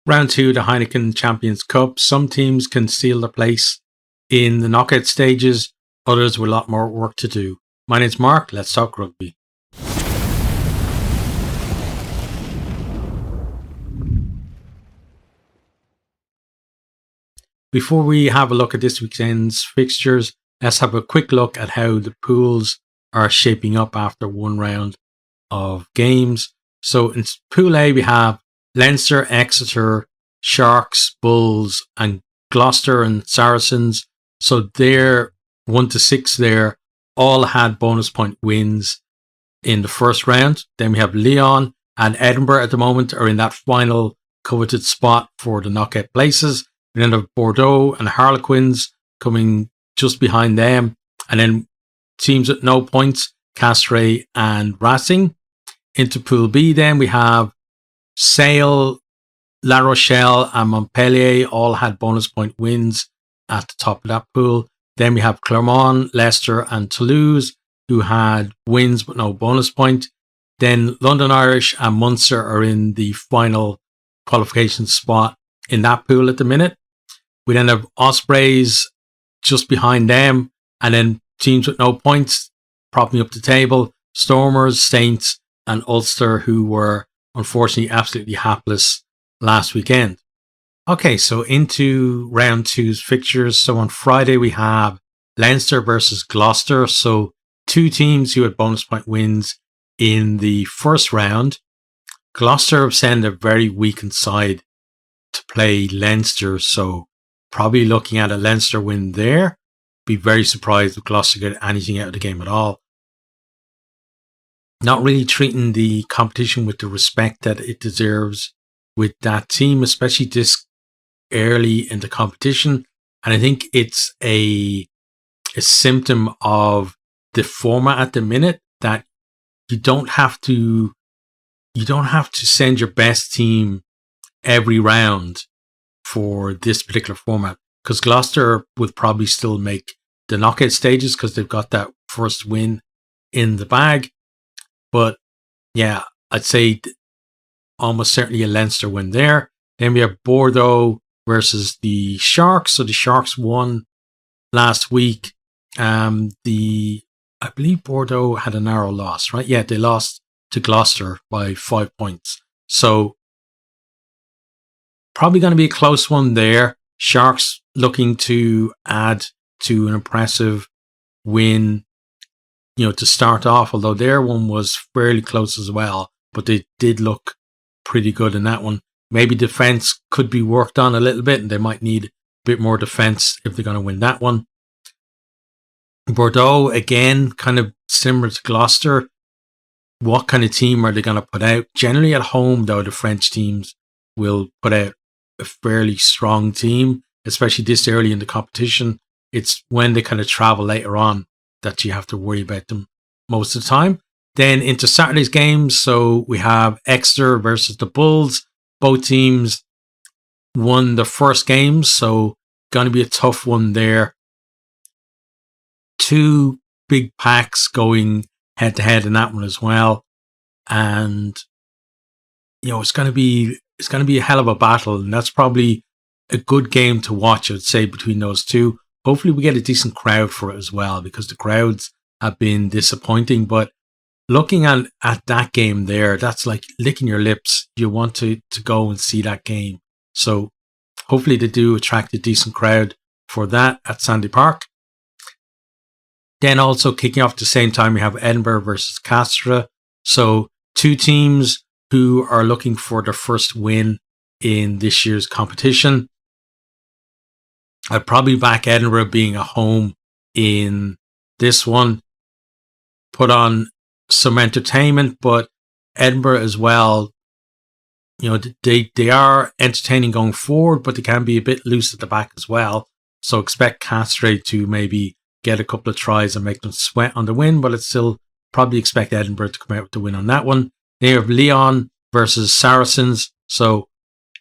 Round 2, the Heineken Champions Cup. Some teams can steal their place in the knockout stages, others with a lot more work to do. My name's Mark, let's talk rugby. Before we have a look at this weekend's fixtures, let's have a quick look at how the pools are shaping up after one round of games. So in Pool A, we have Leinster, Exeter, Sharks, Bulls, and Gloucester and Saracens. So they're 1 to 6 there, all had bonus point wins in the first round. Then we have Leon and Edinburgh at the moment are in that final coveted spot for the knockout places. We then have Bordeaux and Harlequins coming just behind them. And then teams at no points, Castray and Racing. Into Pool B then we have Sale, La Rochelle and Montpellier all had bonus point wins at the top of that pool. Then we have Clermont, Leicester and Toulouse who had wins but no bonus point. Then London Irish and Munster are in the final qualification spot in that pool at the minute. We then have Ospreys just behind them, and then teams with no points propping up the table, Stormers, Saints and Ulster, who were unfortunately absolutely hapless last weekend. Okay, so into round 2's fixtures. So on Friday we have Leinster versus Gloucester. So two teams who had bonus point wins in the first round. Gloucester have sent a very weakened side to play Leinster, so probably looking at a Leinster win there. Be very surprised if Gloucester get anything out of the game at all. Not really treating the competition with the respect that it deserves with that team, especially this early in the competition. And I think it's a symptom of the format at the minute that you don't have to send your best team every round for this particular format, because Gloucester would probably still make the knockout stages because they've got that first win in the bag. But yeah, I'd say almost certainly a Leinster win there. Then we have Bordeaux versus the Sharks. So the Sharks won last week. I believe Bordeaux had a narrow loss, right? Yeah, they lost to Gloucester by 5 points. So probably going to be a close one there. Sharks looking to add to an impressive win, to start off, although their one was fairly close as well, but they did look pretty good in that one. Maybe defense could be worked on a little bit, and they might need a bit more defense if they're going to win that one. Bordeaux, again, kind of similar to Gloucester. What kind of team are they going to put out? Generally at home, though, the French teams will put out a fairly strong team, especially this early in the competition. It's when they kind of travel later on that you have to worry about them most of the time. Then into Saturday's games, so we have Exeter versus the Bulls. Both teams won the first games, so going to be a tough one there. Two big packs going head to head in that one as well, and it's going to be a hell of a battle, and that's probably a good game to watch, I'd say, between those two. Hopefully we get a decent crowd for it as well, because the crowds have been disappointing. But looking at that game there, that's like licking your lips. You want to go and see that game. So hopefully they do attract a decent crowd for that at Sandy Park. Then also kicking off at the same time, we have Edinburgh versus Castray. So two teams who are looking for their first win in this year's competition. I'd probably back Edinburgh being at home in this one. Put on some entertainment, but Edinburgh as well, they are entertaining going forward, but they can be a bit loose at the back as well. So expect Castray to maybe get a couple of tries and make them sweat on the win, but I'd still probably expect Edinburgh to come out with the win on that one. Then you have Leon versus Saracens. So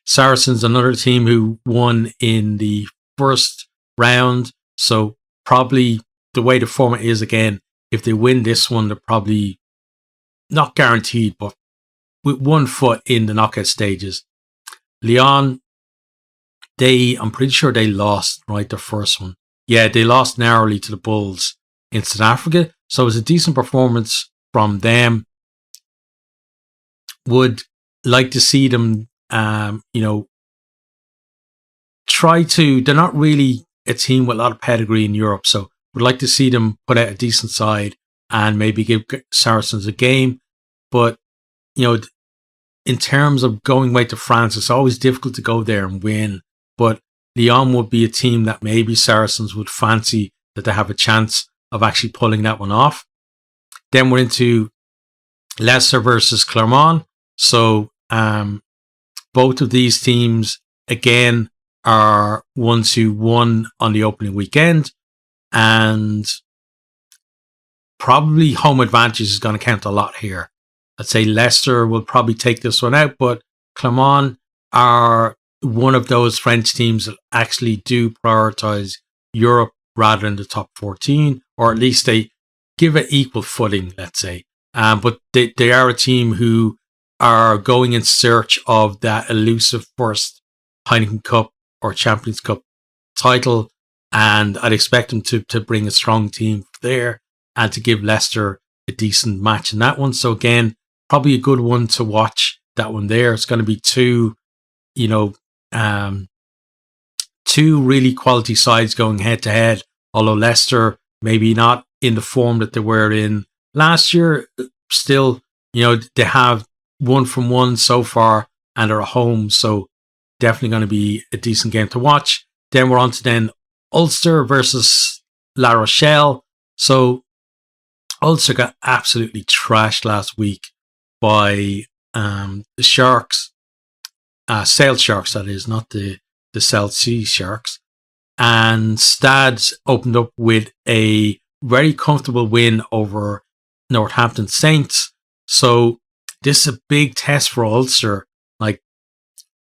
Saracens, another team who won in the first round. So probably the way the format is, again, if they win this one, they're probably not guaranteed, but with 1 foot in the knockout stages. Lyon, I'm pretty sure they lost, right, the first one. Yeah, they lost narrowly to the Bulls in South Africa. So it was a decent performance from them. Would like to see them, they're not really a team with a lot of pedigree in Europe. So would like to see them put out a decent side and maybe give Saracens a game. But, in terms of going away to France, it's always difficult to go there and win. But Lyon would be a team that maybe Saracens would fancy, that they have a chance of actually pulling that one off. Then we're into Leicester versus Clermont. So both of these teams, again, are ones who won on the opening weekend. And probably home advantage is going to count a lot here. I'd say Leicester will probably take this one out, but Clermont are one of those French teams that actually do prioritize Europe rather than the top 14, or at least they give it equal footing, let's say. But they are a team who are going in search of that elusive first Heineken Cup or Champions Cup title, and I'd expect them to bring a strong team there and to give Leicester a decent match in that one. So again, probably a good one to watch, that one there. It's going to be two really quality sides going head to head, although Leicester maybe not in the form that they were in last year. Still, they have 1-1 so far and are at home, so definitely going to be a decent game to watch. Then we're on to Ulster versus La Rochelle. So Ulster got absolutely trashed last week by the Sharks, Sale Sharks, that is, not the South Sea Sharks. And Stads opened up with a very comfortable win over Northampton Saints. So this is a big test for Ulster. Like,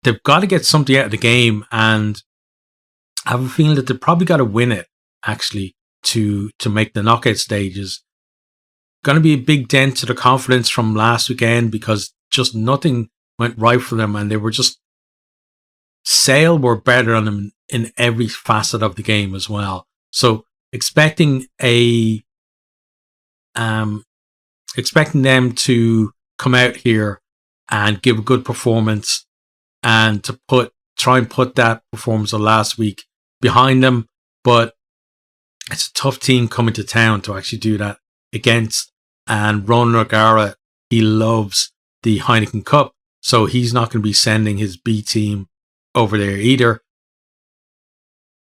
they've got to get something out of the game, and I have a feeling that they've probably got to win it, actually, to make the knockout stages. Going to be a big dent to the confidence from last weekend, because just nothing went right for them, and they were just, Sale were better on them in every facet of the game as well. So expecting them to come out here and give a good performance, and to try and put that performance of last week behind them. But it's a tough team coming to town to actually do that against. And Ronan O'Gara, he loves the Heineken Cup, so he's not going to be sending his B team over there either.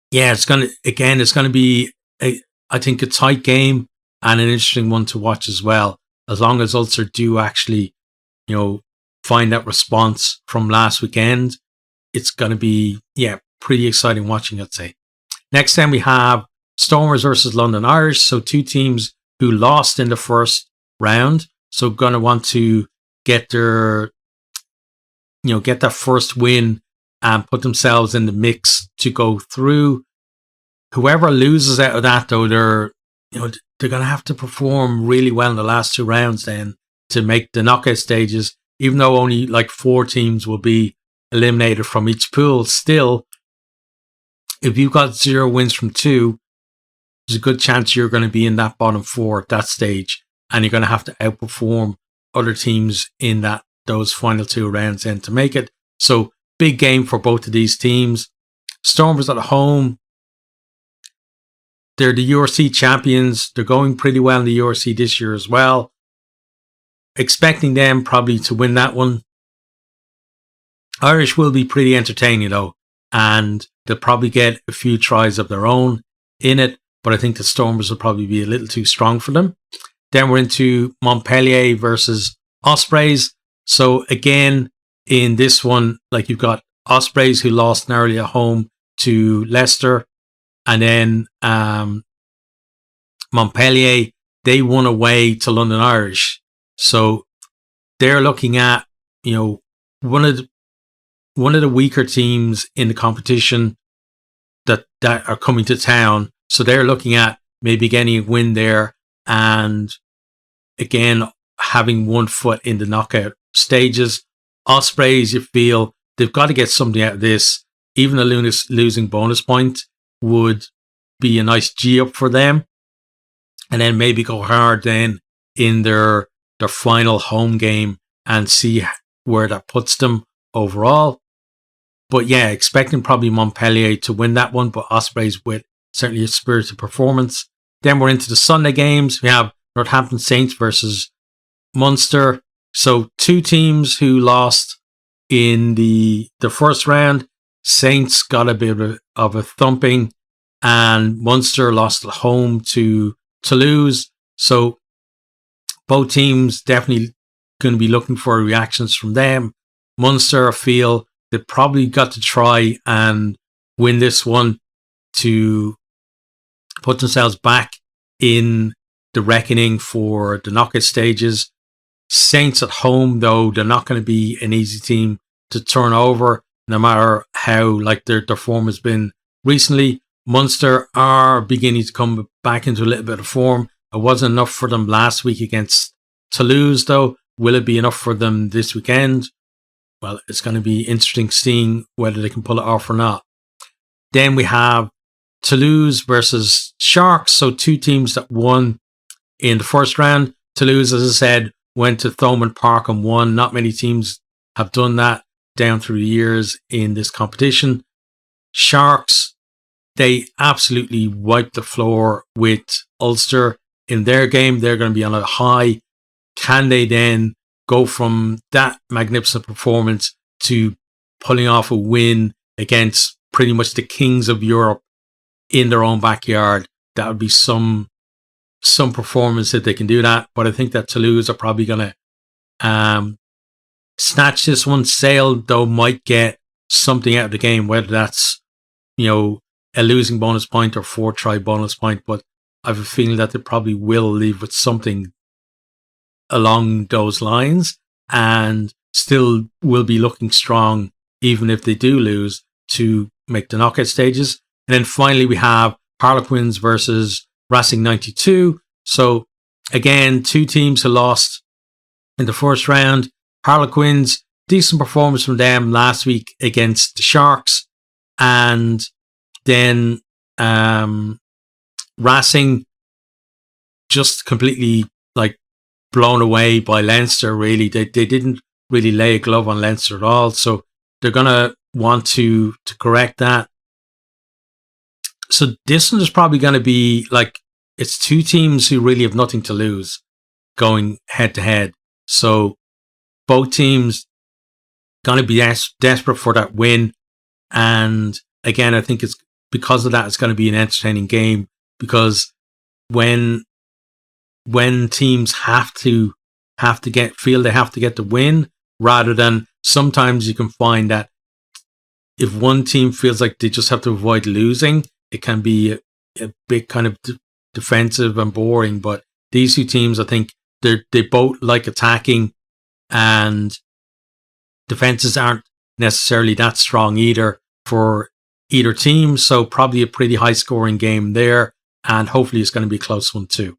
Yeah, it's going to be I think a tight game and an interesting one to watch as well. As long as Ulster do actually, find that response from last weekend, it's going to be, pretty exciting watching, I'd say. Next time we have Stormers versus London Irish. So two teams who lost in the first round. So going to want to get get that first win and put themselves in the mix to go through. Whoever loses out of that, though, they're going to have to perform really well in the last two rounds then to make the knockout stages, even though only like 4 teams will be eliminated from each pool. Still, if you've got 0 wins from 2, there's a good chance you're going to be in that bottom 4 at that stage, and you're going to have to outperform other teams in those final 2 rounds then to make it. So big game for both of these teams. Stormers at home. They're the URC champions. They're going pretty well in the URC this year as well. Expecting them probably to win that one. Irish will be pretty entertaining though, and they'll probably get a few tries of their own in it, but I think the Stormers will probably be a little too strong for them. Then we're into Montpellier versus Ospreys. So again, in this one, like, you've got Ospreys who lost narrowly at home to Leicester, and then Montpellier, they won away to London Irish. So they're looking at, one of the weaker teams in the competition that are coming to town. So they're looking at maybe getting a win there, and again having one foot in the knockout stages. Ospreys, you feel they've got to get something out of this. Even a losing bonus point would be a nice G up for them. And then maybe go hard then in their final home game and see where that puts them overall. But yeah, expecting probably Montpellier to win that one, but Ospreys with certainly a spirited performance. Then we're into the Sunday games. We have Northampton Saints versus Munster. So two teams who lost in the first round. Saints got a bit of a thumping, and Munster lost at home to Toulouse. So both teams definitely going to be looking for reactions from them. Munster, I feel they probably got to try and win this one to put themselves back in the reckoning for the knockout stages. Saints at home, though, they're not going to be an easy team to turn over, no matter how like their form has been recently. Munster are beginning to come back into a little bit of form. It wasn't enough for them last week against Toulouse, though. Will it be enough for them this weekend? Well, it's going to be interesting seeing whether they can pull it off or not. Then we have Toulouse versus Sharks. So two teams that won in the first round. Toulouse, as I said, went to Thomond Park and won. Not many teams have done that down through the years in this competition. Sharks, they absolutely wiped the floor with Ulster in their game. They're going to be on a high. Can they then go from that magnificent performance to pulling off a win against pretty much the kings of Europe in their own backyard? That would be some performance that they can do that. But I think that Toulouse are probably going to snatch this one. Sale, though, might get something out of the game, whether that's, a losing bonus point or 4-try bonus point. But I have a feeling that they probably will leave with something along those lines and still will be looking strong, even if they do lose, to make the knockout stages. And then finally, we have Harlequins versus Racing 92. So again, two teams who lost in the first round. Harlequins, decent performance from them last week against the Sharks. And then Racing just completely blown away by Leinster, really. They didn't really lay a glove on Leinster at all. So they're going to want to correct that. So this one is probably going to be it's two teams who really have nothing to lose going head to head. So both teams going to be desperate for that win. And again, I think it's because of that, it's going to be an entertaining game, because when teams have to feel they have to get the win, rather than sometimes you can find that if one team feels like they just have to avoid losing, it can be a bit kind of defensive and boring. But these two teams, I think they both like attacking, and defenses aren't necessarily that strong either for either team. So probably a pretty high scoring game there, and hopefully it's going to be a close one too.